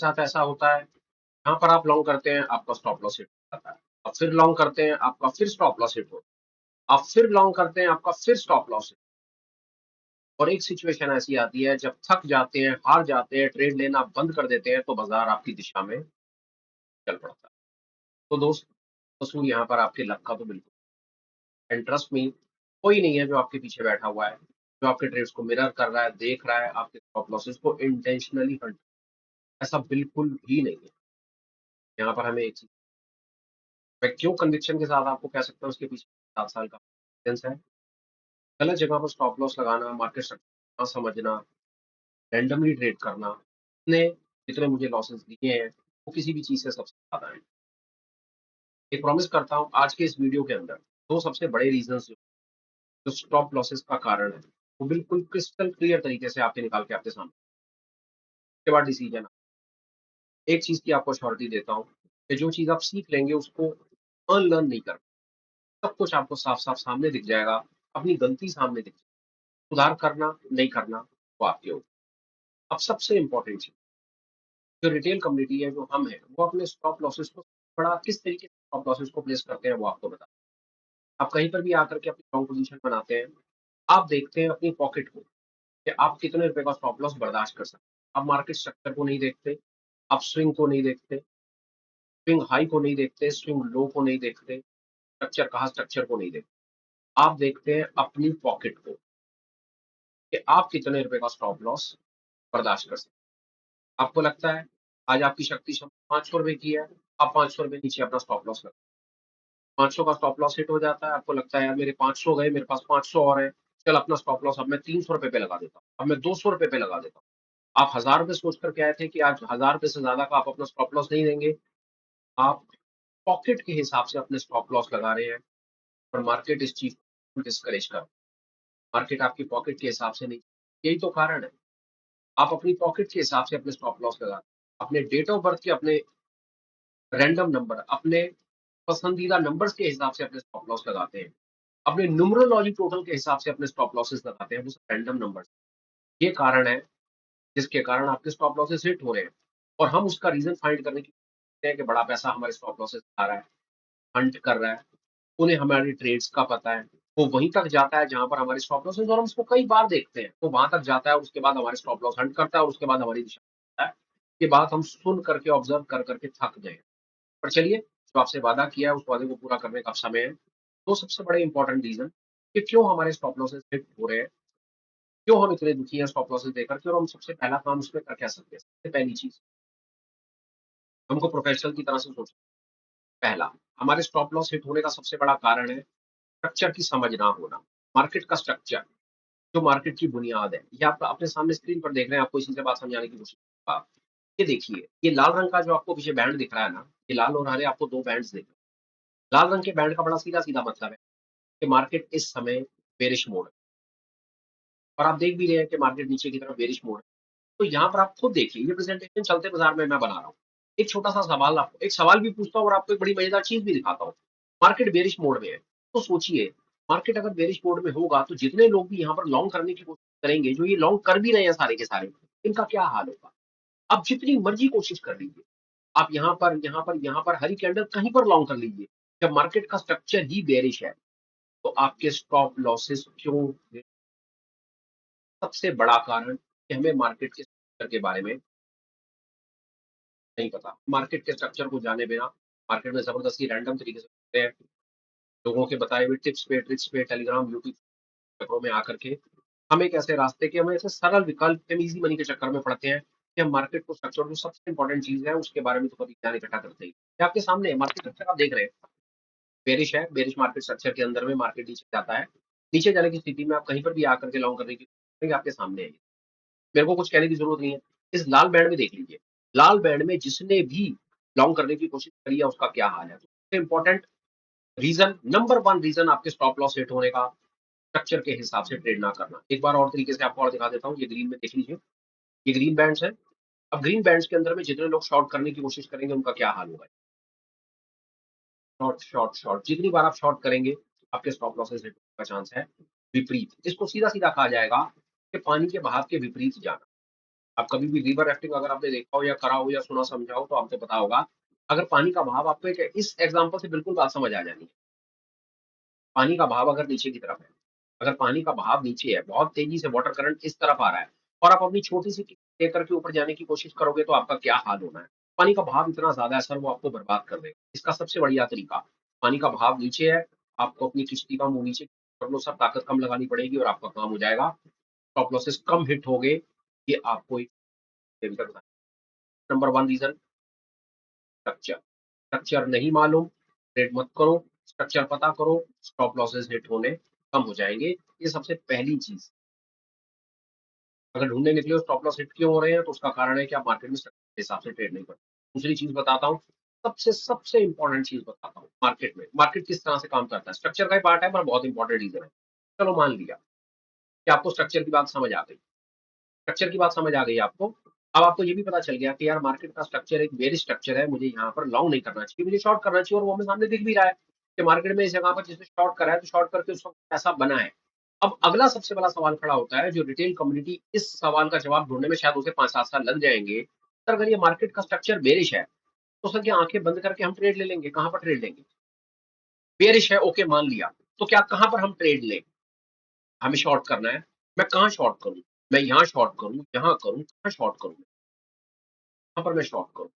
साथ ऐसा होता है, यहाँ पर आप लॉन्ग करते हैं, आपका स्टॉप लॉस हिट हो जाता है। आप फिर लॉन्ग करते हैं, आपका फिर स्टॉप लॉस हिट होता है। आप फिर लॉन्ग करते हैं, आपका फिर स्टॉप लॉस हिट। और एक सिचुएशन ऐसी आती है जब थक जाते हैं, हार जाते हैं, ट्रेड लेना बंद कर देते हैं, तो बाजार आपकी दिशा में चल पड़ता है। तो दोस्त, कसूर यहाँ पर आपके लक का तो बिल्कुल। एंड ट्रस्ट मी, कोई नहीं है जो आपके पीछे बैठा हुआ है, जो आपके ट्रेड्स को मिरर कर रहा है, देख रहा है, आपके स्टॉप लॉसेस को इंटेंशनली हर्ट। ऐसा बिल्कुल भी नहीं है। यहाँ पर हमें एक चीज, मैं क्यों कन्विक्शन के साथ आपको कह सकता हूँ, उसके पीछे 7 साल का एक्सपीरियंस है। गलत जगह पर स्टॉप लॉस लगाना, मार्केट स्ट्रक्चर ना समझना, रैंडमली ट्रेड करना, इतने जितने मुझे लॉसेस दिए हैं, वो किसी भी चीज से सबसे ज्यादा है। एक प्रॉमिस करता हूँ, आज के इस वीडियो के अंदर दो सबसे बड़े रीजंस जो स्टॉप लॉसेस का कारण है, वो बिल्कुल क्रिस्टल क्लियर तरीके से आपके निकाल के आपके सामने। उसके बाद डिसीजन, एक चीज की आपको श्योरिटी देता हूँ कि जो चीज आप सीख लेंगे उसको अनलर्न नहीं करना। सब कुछ आपको साफ साफ सामने दिख जाएगा, अपनी गलती सामने दिख जाएगी। सुधार करना नहीं करना वो आपके ऊपर। अब सबसे इंपॉर्टेंट चीज, जो रिटेल कम्युनिटी है, जो हम है, वो अपने स्टॉप लॉसेस को बड़ा किस तरीके से स्टॉप लॉसेस को प्लेस करते हैं वो आपको बता। आप कहीं पर भी आकर के अपनी लॉन्ग पोजीशन बनाते हैं, आप देखते हैं अपनी पॉकेट को कि आप कितने रुपए का स्टॉप लॉस बर्दाश्त कर सकते हैं। आप मार्केट स्ट्रक्चर को नहीं देखते, आप स्विंग को नहीं देखते, स्विंग हाई को नहीं देखते, स्विंग लो को नहीं देखते, स्ट्रक्चर कहा स्ट्रक्चर को नहीं देखते। आप देखते हैं अपनी पॉकेट को कि आप कितने रुपए का स्टॉप लॉस बर्दाश्त कर सकते हैं। आपको लगता है आज आपकी शक्ति 500 रुपए की है, आप 500 रुपए नीचे अपना स्टॉप लॉस लगा, 500 का स्टॉप लॉस हिट हो जाता है, आपको लगता है यार मेरे 500 गए, मेरे पास 500 और है, चल अपना स्टॉप लॉस अब मैं 300 रुपए पे लगा देता हूँ, अब मैं 200 रुपए पे लगा देता हूँ। आप 1000 रुपए सोच करके आए थे कि आज 1000 रुपए से ज्यादा का आप अपना स्टॉप लॉस नहीं देंगे। आप पॉकेट के हिसाब से अपने स्टॉप लॉस लगा रहे हैं, और मार्केट इस चीज को डिस्करेज कर, मार्केट आपकी पॉकेट के हिसाब से नहीं। यही तो कारण है, आप अपनी पॉकेट के हिसाब से अपने स्टॉप लॉस लगा, अपने डेट ऑफ बर्थ के अपने रैंडम नंबर, अपने पसंदीदा नंबर्स के हिसाब से अपने स्टॉप लॉस लगाते हैं, अपने न्यूमरोलॉजी टोटल के हिसाब से अपने स्टॉप लॉसेस लगाते हैं, वो सब रैंडम नंबर्स। ये कारण है जिसके कारण आपके स्टॉप लॉसेस हिट हो रहे हैं। और हम उसका रीजन फाइंड करने की कोशिश करते हैं कि बड़ा पैसा हमारे स्टॉप लॉसेस आ रहा है, हंट कर रहा है, उन्हें हमारी ट्रेड्स का पता है, वो वहीं तक जाता है जहां पर हमारे स्टॉप लॉस है, और हम उसको कई बार देखते हैं, वो वहां तक जाता है, उसके बाद हमारे स्टॉप लॉस हंट करता है, और उसके बाद हमारी दिशा में है। ये बात हम सुन करके, ऑब्जर्व कर करके थक गए। पर चलिए, जो आपसे वादा किया है उस वादे को पूरा करने का अब समय है। तो सबसे बड़े इंपॉर्टेंट रीजन कि क्यों हमारे स्टॉप लॉसेस हिट हो रहे हैं, क्यों हम इतने दुखी हैं स्टॉप लॉसेस देकर के, और हम सबसे पहला काम उसमें कर क्या सकते हैं। सबसे पहली चीज, हमको प्रोफेशनल की तरह से सोचना। पहला, हमारे स्टॉप लॉस हिट होने का सबसे बड़ा कारण है स्ट्रक्चर की समझ ना होना। मार्केट का स्ट्रक्चर, जो मार्केट की बुनियाद है, ये आप अपने सामने स्क्रीन पर देख रहे हैं, आपको इसी से बात समझाने की कोशिश करूंगा। ये देखिए, ये लाल रंग का जो आपको पीछे बैंड दिख रहा है ना, ये लाल और हरे आपको दो बैंड्स दिख रहे हैं। लाल रंग के बैंड का बड़ा सीधा सीधा मतलब है कि मार्केट इस समय बेरिश मोड है, और आप देख भी रहे हैं कि मार्केट नीचे की तरफ बेरिश मोड है। तो यहाँ पर आप खुद देखिए, ये प्रेजेंटेशन चलते बाजार में मैं बना रहा हूँ। एक छोटा सा सवाल, आपको एक सवाल भी पूछता हूँ और आपको एक बड़ी मजेदार चीज भी दिखाता हूँ। मार्केट बेरिश मोड में है, तो सोचिए, मार्केट अगर बेरिश मोड में होगा तो जितने लोग भी यहाँ पर लॉन्ग करने की कोशिश करेंगे, जो ये लॉन्ग कर भी रहे हैं सारे के सारे, इनका क्या हाल होगा। आप जितनी मर्जी कोशिश कर लीजिए, आप यहाँ पर हरी कैंडल कहीं पर लॉन्ग कर लीजिए, जब मार्केट का स्ट्रक्चर ही बेरिश है, तो आपके स्टॉप लॉसेस क्यों। सबसे बड़ा कारण कि हमें मार्केट के स्ट्रक्चर के बारे में नहीं पता। मार्केट के स्ट्रक्चर को जाने बिना मार्केट में जबरदस्ती रैंडम तरीके से घूमते हैं, लोगों के बताए हुए टिप्स पे, ट्रिक्स पे, टेलीग्राम, यूट्यूब चक्रों में आकर के हम एक ऐसे रास्ते के, हम ऐसे सरल विकल्प, हम इजी मनी के चक्कर में पड़ते हैं कि हम मार्केट को स्ट्रक्चर, जो सबसे इंपॉर्टेंट चीज है, उसके बारे में तो कभी ज्ञान इकट्ठा करते ही। ये आपके सामने मार्केट स्ट्रक्चर आप देख रहे हैं, बेरिश है, बेरिश मार्केट स्ट्रक्चर के अंदर में मार्केट नीचे जाता है। नीचे जाने की स्थिति में आप कहीं पर भी आकर के लॉन्ग करने की कोशिश करेंगे, आपके सामने है। मेरे को कुछ कहने की जरूरत नहीं है। इस लाल बैंड में देख लीजिए, लाल बैंड में जिसने भी लॉन्ग करने की कोशिश करी है उसका क्या हाल है। तो सबसे important reason, number one reason आपके स्टॉप लॉस हिट होने का, स्ट्रक्चर के हिसाब से ट्रेड ना करना। एक बार और तरीके से आपको और दिखा देता हूँ, ये ग्रीन में देख लीजिए, ये ग्रीन बैंड्स है। अब ग्रीन बैंड्स के अंदर में जितने लोग शॉर्ट करने की कोशिश करेंगे उनका क्या हाल होगा। शॉर्ट शॉर्ट शॉर्ट, जितनी बार आप शॉर्ट करेंगे, आपके स्टॉप लॉसेस हिट होने का चांस है विपरीत। इसको सीधा सीधा कहा जाएगा कि पानी के बहाव के विपरीत जाना। आप कभी भी रिवर राफ्टिंग अगर आपने देखा हो या करा हो या सुना समझा हो तो आपको पता होगा, अगर पानी का बहाव आपको एक इस एग्ज़ाम्पल से बिल्कुल बात समझ आ जानी है। पानी का बहाव अगर नीचे की तरफ है, अगर पानी का बहाव नीचे है, बहुत तेज़ी से वाटर करंट इस तरफ आ रहा है और आप अपनी छोटी-सी टेकर के ऊपर जाने की कोशिश करोगे तो आपका क्या हाल होना है। पानी का बहाव इतना ज़्यादा है सर वो आपको बर्बाद कर देगा। इसका सबसे बढ़िया तरीका, पानी का बहाव नीचे है, आपको अपनी किश्ती का मुँह नीचे कर लो सर, ताकत कम लगानी पड़ेगी और आपका काम हो जाएगा। स्टॉप लॉसेस कम हिट होंगे, ये आपको एक नंबर 1 रीज़न स्ट्रक्चर। स्ट्रक्चर नहीं मालूम, ट्रेड मत करो, स्ट्रक्चर पता करो, स्टॉप लॉसेस हिट होने कम हो जाएँगे। ये सबसे पहली चीज़। अगर ढूँढने निकले हो स्टॉप लॉस हिट क्यों हो रहे हैं, तो उसका कारण है कि आप मार्केट में स्ट्रक्चर के हिसाब से ट्रेड नहीं करते। दूसरी चीज़ बताता हूँ, सबसे सबसे इम्पोर्टेंट चीज़ बताता हूँ मार्केट में। मार्केट किस तरह से काम करता है, स्ट्रक्चर का ही पार्ट है पर बहुत इम्पोर्टेंट रीज़न है। चलो मान लिया कि आपको स्ट्रक्चर की बात समझ आ गई। स्ट्रक्चर की बात समझ आ गई आपको। अब आपको ये भी पता चल गया कि यार मार्केट का स्ट्रक्चर एक बेयरिश स्ट्रक्चर है, मुझे यहाँ पर लॉन्ग नहीं करना चाहिए, मुझे शॉर्ट करना चाहिए और वो हमें सामने दिख भी रहा है कि मार्केट में इस जगह पर जिसने शॉर्ट करा है, तो शॉर्ट करके उसको पैसा बना है। अब अगला सबसे बड़ा सवाल खड़ा होता है, जो रिटेल कम्युनिटी इस सवाल का जवाब ढूँढने में शायद उसे 5-7 साल लग जाएँगे। सर अगर ये मार्केट का स्ट्रक्चर बेयरिश है, तो सर क्या आँखें बंद करके हम ट्रेड ले लेंगे? कहाँ पर ट्रेड लेंगे? बेयरिश है, ओके मान लिया, तो क्या कहाँ पर हम ट्रेड लें? हमें शॉर्ट करना है, मैं कहाँ शॉर्ट करूँ? मैं यहाँ शॉर्ट करूँ, यहाँ करूँ, कहाँ शॉर्ट करूँ? कहाँ पर मैं शॉर्ट करूँ?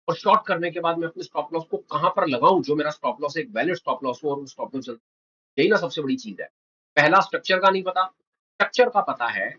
और शॉर्ट करने के बाद मैं अपने स्टॉप लॉस को कहाँ पर लगाऊँ, जो मेरा स्टॉप लॉस एक वैलिड स्टॉप लॉस हो और वो स्टॉप लॉस यही ना सबसे बड़ी चीज़ है। पहला स्ट्रक्चर का नहीं पता, स्ट्रक्चर का पता है,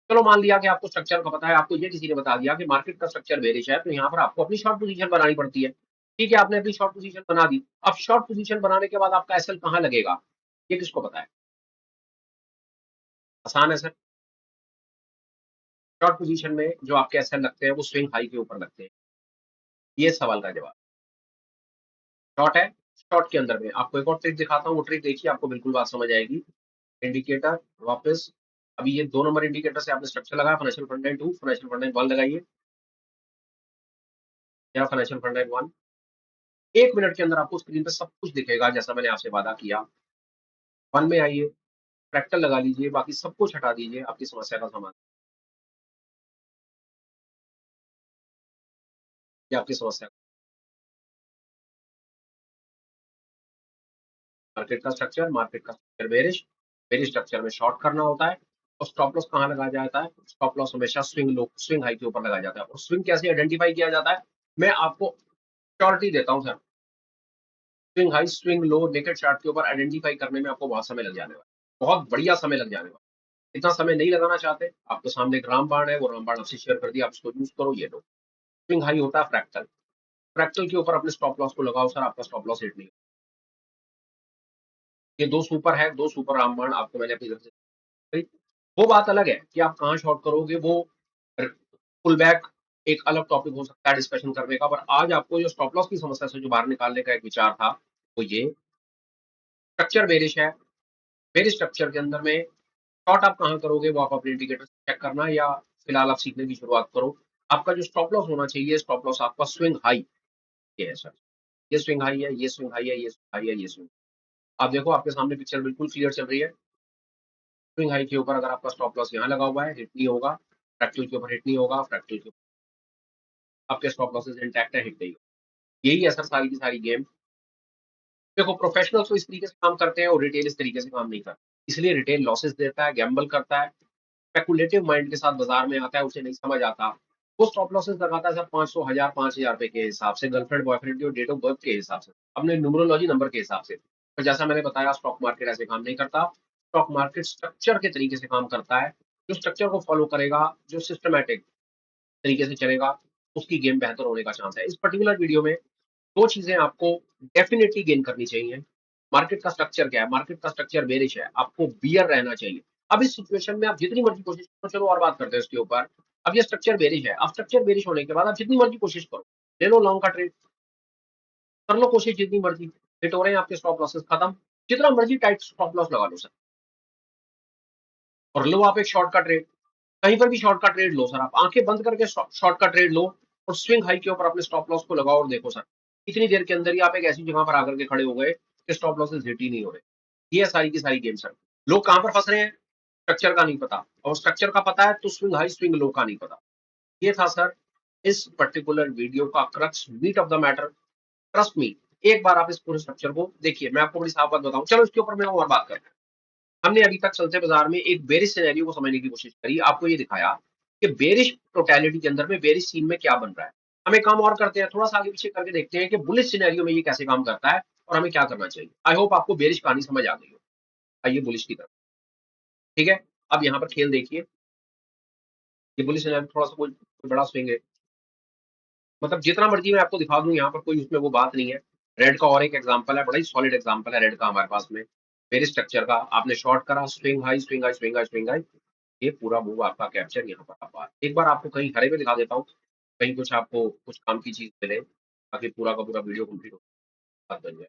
चलो मान लिया कि आपको स्ट्रक्चर का पता है, आपको ये किसी ने बता दिया कि मार्केट का स्ट्रक्चर बेरिश है, तो यहाँ पर आपको अपनी शॉर्ट पोज़ीशन बनानी पड़ती है। ठीक है, आपने अपनी शॉर्ट पोज़ीशन बना दी। अब शॉर्ट पोज़ीशन बनाने के बाद आपका एसएल कहाँ लगेगा? ये किसको पता है? आसान है सर। शॉर्ट पोज़ीशन में जो आपके एसएल लगते हैं, वो स्विंग हाई के ऊपर लगते हैं। ये सवाल का जवाब। शॉर्ट है, शॉर्ट के अंदर में आपको एक और ट्रिक दिखाता हूँ, वो ट्रिक देखिए आपको बिल्कुल बात समझ आएगी। इंडिकेटर वापस अभी ये 2 नंबर इंडिकेटर से आपने स्ट्रक्चर लगाया financial front end 2 financial front end 1 लगाइए या फाइनेंशियल फ्रंट एंड 1 1 मिनट के अंदर आपको स्क्रीन पे सब कुछ दिखेगा जैसा मैंने आपसे वादा किया। 1 में आइए, फ्रैक्टल लगा लीजिए, बाकी सब कुछ हटा दीजिए, आपकी समस्या का समाधान ये आपकी समस्या मार्केट का स्ट्रक्चर बेयरिश, बेयरिश स्ट्रक्चर में शॉर्ट करना होता है और स्टॉप लॉस कहाँ लगाया जाता है? स्टॉप लॉस हमेशा स्विंग हाई के ऊपर लगाया जाता है और स्विंग कैसे आइडेंटिफाई किया जाता है? मैं आपको श्योरिटी देता हूँ sir. Swing high, swing low, naked chart के ऊपर आइडेंटिफाई करने में आपको बहुत समय लग जाने वाला है। बहुत बढ़िया समय लग जाने वाला है। इतना समय नहीं लगाना चाहते, आपके सामने एक रामबाण है, वो रामबाण आपसे शेयर कर दिया, आप उसको यूज़ करो, ये लो। स्विंग हाई होता है फ्रैक्टल। फ्रैक्टल के ऊपर अपने स्टॉप लॉस को लगाओ सर, आपका स्टॉप लॉस हिट नहीं ये 2 सुपर है, 2 सुपर रामबाण आपको मैंने अपनी तरफ से दी। वो बात अलग है कि आप कहाँ शॉर्ट करोगे, वो र पुल बैक एक अलग टॉपिक हो सकता है डिस्कशन करने का, पर आज आपको जो स्टॉप लॉस की समस्या से जो बाहर निकालने का एक विचार था, वो ये स्ट्रक्चर बेरिश है। बेरिश स्ट्रक्चर के अंदर में शॉर्ट आप कहाँ करोगे वो आप अपने इंडिकेटर से चेक करना या फिलहाल आप सीखने की शुरुआत करो। आपका जो स्टॉप लॉस होना चाहिए, स्टॉप लॉस आपका स्विंग हाई ये है सर। ये स्विंग हाई है, ये स्विंग हाई है, ये स्विंग हाई है, ये स्विंग आप देखो आपके सामने पिक्चर बिल्कुल क्लियर चल रही है। स्विंग हाई के ऊपर अगर आपका स्टॉप लॉस यहाँ लगा हुआ है, हिट नहीं होगा। फ्रैक्टल के ऊपर हिट नहीं होगा, फ्रैक्टल के आपके स्टॉप लॉसेस इंटैक्ट है, हिट नहीं होगा। यही है सर सारी की सारी गेम। देखो प्रोफेशनल्स तो इस तरीके से काम करते हैं और रिटेल इस तरीके से काम नहीं करता। इसलिए रिटेल लॉसेस देता है, गैम्बल करता है, स्पेकुलेटिव माइंड के साथ बाजार में आता है, उसे नहीं समझ आता। वो स्टॉप लॉसेस लगाता है सर 500, 1000, 5000 रुपए के हिसाब से, गर्लफ्रेंड बॉयफ्रेंड की डेट ऑफ बर्थ के हिसाब से, अपने न्यूमरोलॉजी नंबर के हिसाब से। पर जैसा मैंने बताया स्टॉक मार्केट ऐसे काम नहीं करता। स्टॉक मार्केट स्ट्रक्चर के तरीके से काम करता है। जो स्ट्रक्चर को फॉलो करेगा, जो सिस्टमैटिक तरीके से चलेगा, उसकी गेम बेहतर होने का चांस है। इस पर्टिकुलर वीडियो में 2 चीज़ें आपको डेफिनिटली गेन करनी चाहिए। मार्केट का स्ट्रक्चर क्या है? मार्केट का स्ट्रक्चर बेयरिश है, आपको बियर रहना चाहिए। अब इस सिचुएशन में आप जितनी मर्ज़ी कोशिश करो, चलो और बात करते हैं इसके ऊपर। अब ये स्ट्रक्चर बेयरिश है, अब स्ट्रक्चर बेयरिश होने के बाद आप जितनी मर्ज़ी कोशिश करो, ले लो लॉन्ग का ट्रेड, कर लो कोशिश जितनी मर्ज़ी, हिट हो रहे हैं आपके स्टॉप लॉसेस खत्म, जितना मर्ज़ी टाइट स्टॉप लॉस लगा लो सर और लो आप एक शॉर्ट का ट्रेड। कहीं पर भी शॉर्ट का ट्रेड लो सर, आप आँखें बंद करके शॉर्ट का ट्रेड लो और स्विंग हाई के ऊपर अपने स्टॉप लॉस को लगाओ और देखो सर, इतनी देर के अंदर ही आप एक ऐसी जगह पर आकर के खड़े हो गए कि स्टॉप लॉसेस हिट ही नहीं हो रहे। ये है सारी की सारी गेम सर। लोग कहाँ पर फँस रहे हैं? स्ट्रक्चर का नहीं पता और स्ट्रक्चर का पता है तो स्विंग हाई, स्विंग लो का नहीं पता। ये था सर इस पर्टिकुलर वीडियो का crux, meet of the matter. Trust me, एक बार आप इस पूरे स्ट्रक्चर को देखिए। मैं आपको बड़ी साफ बात बताऊं, चलो इसके ऊपर मैं और बात करते हैं। हमने अभी तक चलते बाजार में एक बेरिश सिनेरियो को समझने की कोशिश करी, आपको ये दिखाया कि बेरिश टोटलिटी के अंदर में बेरिश सीन में क्या बन रहा है। हम एक काम और करते हैं, थोड़ा सा आगे पीछे करके देखते हैं कि बुलिश सिनेरियो में ये कैसे काम करता है और हमें क्या करना चाहिए। आई होप आपको बेरिश कहानी समझ आ गई हो। आइए बुलिश की तरफ। ठीक है, अब यहाँ पर खेल देखिए। ये बुलिश सिनेरियो थोड़ा सा कोई बड़ा स्विंग है, मतलब जितना मर्जी मैं आपको दिखा दूं, यहाँ पर कोई उसमें वो बात नहीं है। रेड का और एक एग्जांपल है, बड़ा ही सॉलिड एग्जांपल है रेड का हमारे पास में। मेरे स्ट्रक्चर का आपने शॉर्ट करा, swing high swing high swing high swing high, ये पूरा मूव आपका कैप्चर यहाँ पर आप एक बार आपको कहीं हरे में दिखा देता हूँ, कहीं कुछ आपको कुछ काम की चीज मिले, ताकि पूरा का पूरा वीडियो कंप्लीट हो, बात बन जाए।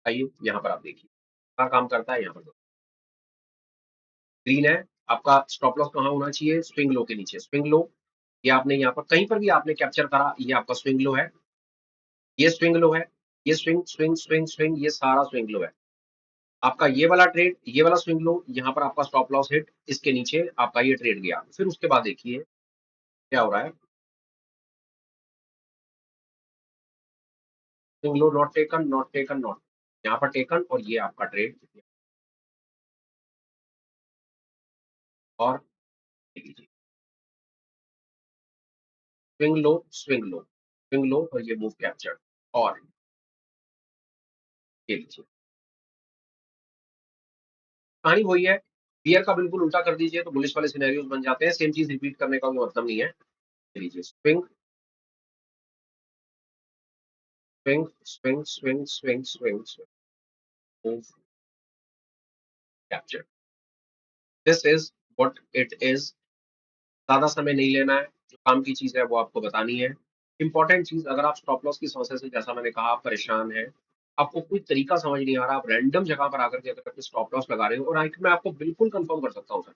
आइए यहाँ पर आप देखिए क्या काम करता है। यहाँ पर ग्रीन है, आपका स्टॉप लॉस कहाँ होना चाहिए, स्विंग लो के नीचे। स्विंग लो, ये आपने यहाँ पर कहीं पर भी आपने कैप्चर करा, ये आपका स्विंग लो है, ये स्विंग लो है, ये स्विंग स्विंग स्विंग स्विंग, ये सारा स्विंग लो है। आपका ये वाला ट्रेड, ये वाला स्विंग लो, यहाँ पर आपका स्टॉप लॉस हिट, इसके नीचे आपका ये ट्रेड गया। फिर उसके बाद देखिए क्या हो रहा है। Swing low not taken not taken not, यहाँ पर टेकन, और ये आपका ट्रेड। और ये लीजिए, swing low swing low swing low, और ये मूव कैप्चर। और ये लीजिए, कहानी वही है। बियर का बिल्कुल उल्टा कर दीजिए तो बुलिश वाले सिनेरियोज बन जाते हैं। सेम चीज रिपीट करने का कोई मतलब नहीं है। ये लीजिए, swing swing swing swing swing swing move capture. This is what it is. ज्यादा समय नहीं लेना है, जो काम की चीज है वो आपको बतानी है। इंपॉर्टेंट चीज, अगर आप स्टॉप लॉस की समस्या से, जैसा मैंने कहा, आप परेशान हैं, आपको कोई तरीका समझ नहीं आ रहा, आप रैंडम जगह पर आकर के अगर स्टॉप लॉस लगा रहे हो, और मैं आपको बिल्कुल कंफर्म कर सकता हूँ सर,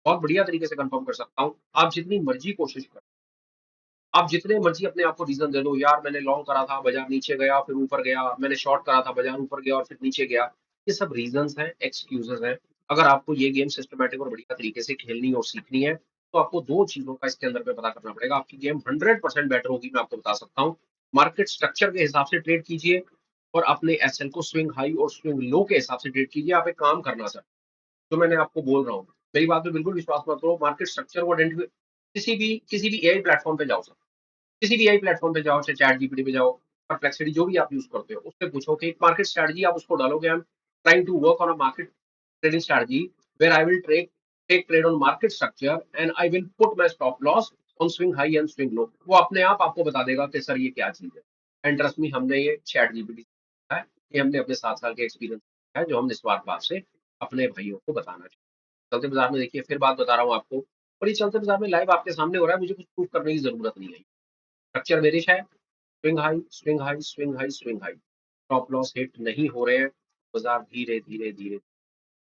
बहुत बढ़िया तरीके से कंफर्म कर सकता हूँ, आप जितनी मर्जी कोशिश करें, आप जितने मर्जी अपने आप को रीजन दे दो, यार मैंने लॉन्ग करा था, बाजार नीचे गया फिर ऊपर गया, मैंने शॉर्ट करा था, बाजार ऊपर गया और फिर नीचे गया, ये सब रीजंस हैं, एक्सक्यूजेस हैं। अगर आपको ये गेम सिस्टमैटिक और बढ़िया तरीके से खेलनी और सीखनी है, तो आपको दो चीजों का इसके अंदर पे पता करना पड़ेगा। आपकी गेम 100% बेटर होगी, मैं आपको बता सकता हूँ। मार्केट स्ट्रक्चर के हिसाब से ट्रेड कीजिए, और अपने एसएल को स्विंग हाई और स्विंग लो के हिसाब से ट्रेड कीजिए। आप एक काम करना सर, जो मैंने आपको बोल रहा हूँ, मेरी बात पे बिल्कुल विश्वास मत करो। मार्केट स्ट्रक्चर को आइडेंटिफाई, किसी भी एआई प्लेटफॉर्म पे जाओ सर, किसी भी एआई प्लेटफॉर्म पे जाओ, चाहे चैट जीपीटी पे जाओ, परप्लेक्सिटी, जो भी आप यूज करते हो, उससे पूछो कि एक मार्केट स्ट्रेटजी, आप उसको डालोगे, I am trying to work on a market trading strategy where I will take trade on market structure and I will put my stop loss on swing high and swing low। वो अपने आप आपको बता देगा कि sir ये क्या चीज है। एंड ट्रस्ट मी, हमने ये चैट जीपीटी है, ये हमने अपने 7 साल के एक्सपीरियंस है, जो हम निस्वार्थ भाव से अपने भाइयों को बताना चाहिए। चलते बाजार में देखिए, फिर बात बता रहा हूँ आपको, और ये चलते बाजार में लाइव आपके सामने हो रहा है, मुझे कुछ प्रूफ करने की जरूरत नहीं है। स्ट्रक्चर बेरिश है, swing high swing high swing high swing high, stop loss hit नहीं हो रहे हैं, बाजार धीरे धीरे धीरे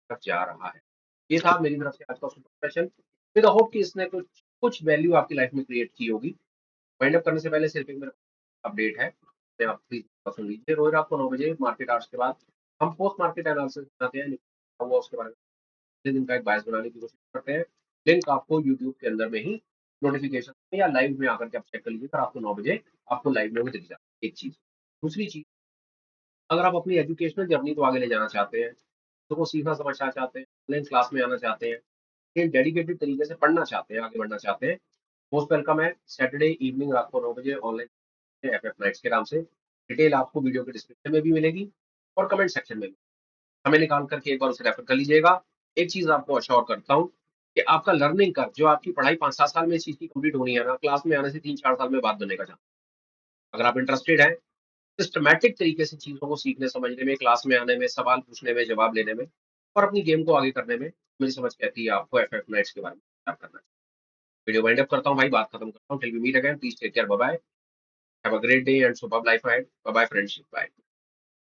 तक जा रहा है। ये था मेरी तरफ से आज का सुपर सेशन, विद होप कि इसने कुछ कुछ वैल्यू आपकी लाइफ में क्रिएट की होगी। वाइंड अप करने से पहले सिर्फ एक मेरा अपडेट है, मैं आप प्लीज सुन लीजिए। रोज रात को 9 बजे मार्केट आवर्स के बाद हम पोस्ट मार्केट एनालिसिस बनाते हैं, वो उसके बारे में अगले दिन का एक बायस बनाने की कोशिश करते हैं। लिंक आपको यूट्यूब के अंदर में ही नोटिफिकेशन में या लाइव में आकर के आप चेक कर लीजिए, आपको 9 बजे आपको लाइव में वो दिख जाए। एक चीज, दूसरी चीज, अगर आप अपनी एजुकेशनल जर्नी को आगे ले जाना चाहते हैं, तो वो सीखना समझना चाहते हैं, ऑनलाइन क्लास में आना चाहते हैं, एक डेडिकेटेड तरीके से पढ़ना चाहते हैं, आगे बढ़ना चाहते हैं, मोस्ट वेलकम है। सैटरडे इवनिंग रात को 9 बजे ऑनलाइन एफएफ नाइट्स के नाम से। डिटेल आपको वीडियो के डिस्क्रिप्शन में भी मिलेगी और कमेंट सेक्शन में भी। हमें निकाल करके एक बार उसे रेफर कर लीजिएगा। एक चीज आपको अश्योर करता हूँ कि आपका लर्निंग कर्व, जो आपकी पढ़ाई 5-7 साल में इस चीज की कंप्लीट होनी है ना, क्लास में आने से 3-4 साल में बात बनने का चांस। अगर आप इंटरेस्टेड हैं सिस्टमैटिक तरीके से चीजों को सीखने समझने में, क्लास में आने में, सवाल पूछने में, जवाब लेने में, और अपनी गेम को आगे करने में, मेरी समझ कहती है आपको एफएफ नाइट्स के बारे में बात करना चाहिए। वीडियो वाइंड अप करता हूँ भाई, बात खत्म करता हूँ। Till we meet again, please take care, bye bye, have a great day and superb life ahead, bye bye friends, bye.